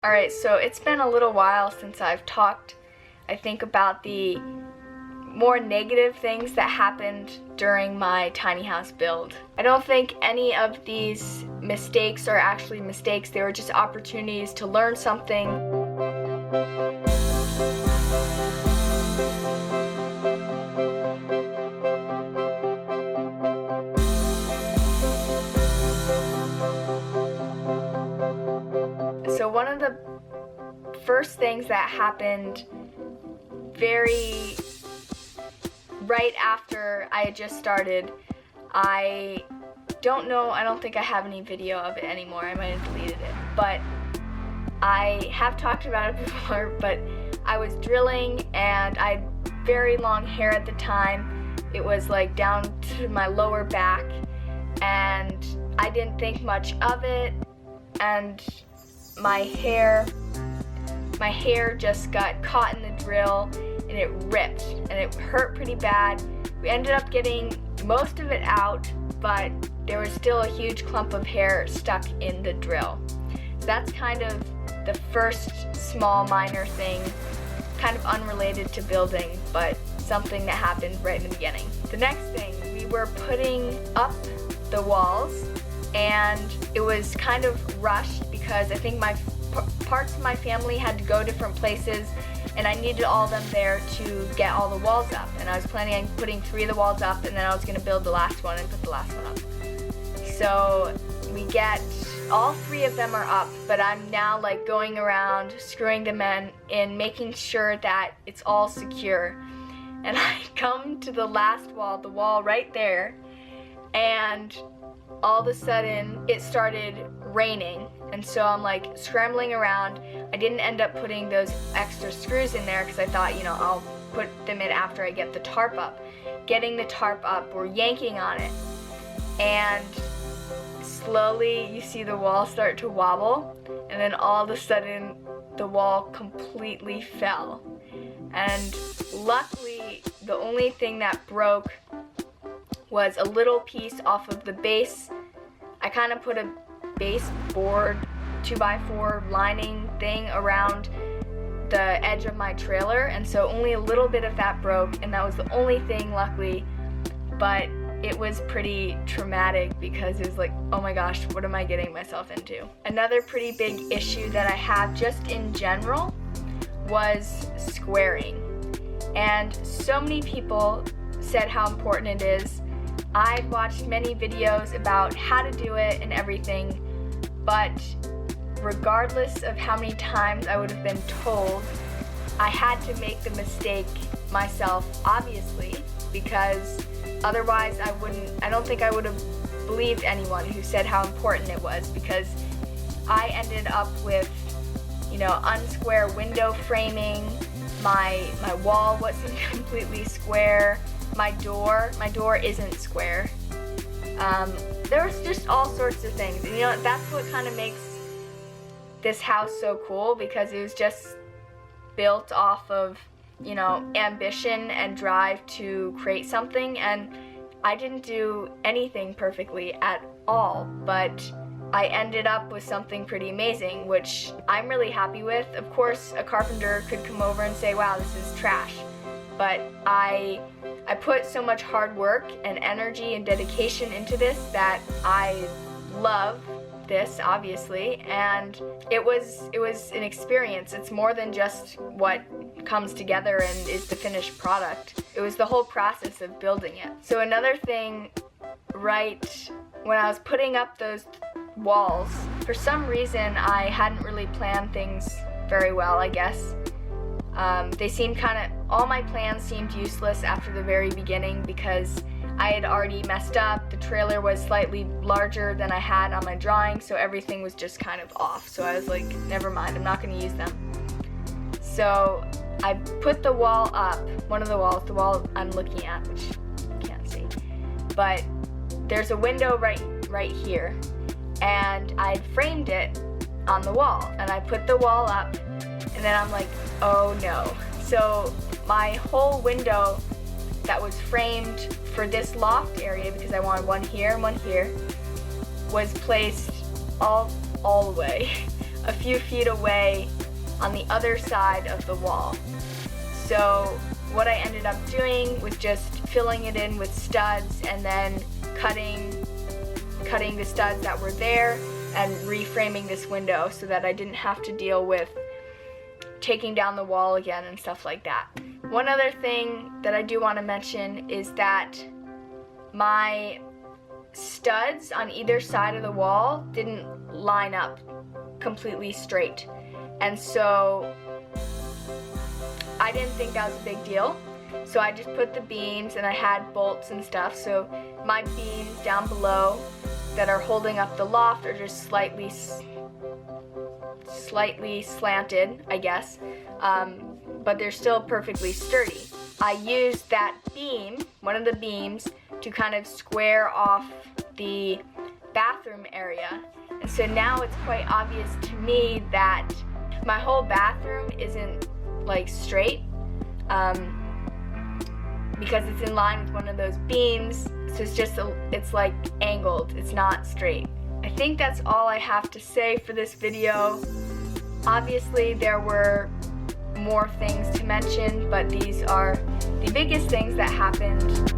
Alright, so it's been a little while since I've talked, I think, about the more negative things that happened during my tiny house build. I don't think any of these mistakes are actually mistakes, they were just opportunities to learn something. So one of the first things that happened right after I had just started, I don't think I have any video of it anymore, I might have deleted it, but I have talked about it before, but I was drilling and I had very long hair at the time. It was like down to my lower back and I didn't think much of it, and my hair just got caught in the drill and it ripped and it hurt pretty bad. We ended up getting most of it out, but there was still a huge clump of hair stuck in the drill. So that's kind of the first small minor thing, kind of unrelated to building, but something that happened right in the beginning. The next thing, we were putting up the walls and it was kind of rushed because I think parts of my family had to go different places and I needed all of them there to get all the walls up, and I was planning on putting 3 of the walls up and then I was going to build the last one and put the last one up. So we get all 3 of them are up, but I'm now like going around screwing them in making sure that it's all secure, and I come to the last wall, the wall right there, and all of a sudden it started raining, and so I'm like scrambling around. I didn't end up putting those extra screws in there because I thought, you know, I'll put them in after I get the tarp up. Getting the tarp up, we're yanking on it, and slowly you see the wall start to wobble, and then all of a sudden the wall completely fell. And luckily the only thing that broke was a little piece off of the base. I kind of put a baseboard 2x4 lining thing around the edge of my trailer, and so only a little bit of that broke, and that was the only thing, luckily. But it was pretty traumatic because it was like, oh my gosh, what am I getting myself into? Another pretty big issue that I have just in general was squaring, and so many people said how important it is. I've watched many videos about how to do it and everything, but regardless of how many times I would have been told, I had to make the mistake myself, obviously, because otherwise I don't think I would have believed anyone who said how important it was, because I ended up with, you know, unsquare window framing, my wall wasn't completely square, my door isn't square. There was just all sorts of things, and you know, that's what kind of makes this house so cool, because it was just built off of, you know, ambition and drive to create something, and I didn't do anything perfectly at all, but I ended up with something pretty amazing, which I'm really happy with. Of course, a carpenter could come over and say, wow, this is trash, but I put so much hard work and energy and dedication into this that I love this, obviously, and it was an experience. It's more than just what comes together and is the finished product. It was the whole process of building it. So another thing, right when I was putting up those walls, for some reason I hadn't really planned things very well, I guess. All my plans seemed useless after the very beginning because I had already messed up. The trailer was slightly larger than I had on my drawing, so everything was just kind of off. So I was like, never mind, I'm not going to use them. So I put the wall up, one of the walls, the wall I'm looking at, which you can't see, but there's a window right here, and I'd framed it on the wall, and I put the wall up, and then I'm like, oh no. So my whole window that was framed for this loft area, because I wanted one here and one here, was placed all the way a few feet away on the other side of the wall. So what I ended up doing was just filling it in with studs and then cutting the studs that were there and reframing this window so that I didn't have to deal with taking down the wall again and stuff like that. One other thing that I do want to mention is that my studs on either side of the wall didn't line up completely straight, and so I didn't think that was a big deal. So I just put the beams, and I had bolts and stuff, so my beams down below that are holding up the loft are just slightly slanted, I guess, but they're still perfectly sturdy. I used that beam, one of the beams, to kind of square off the bathroom area. And so now it's quite obvious to me that my whole bathroom isn't like straight, because it's in line with one of those beams. So it's like angled, it's not straight. I think that's all I have to say for this video. Obviously there were more things to mention, but these are the biggest things that happened.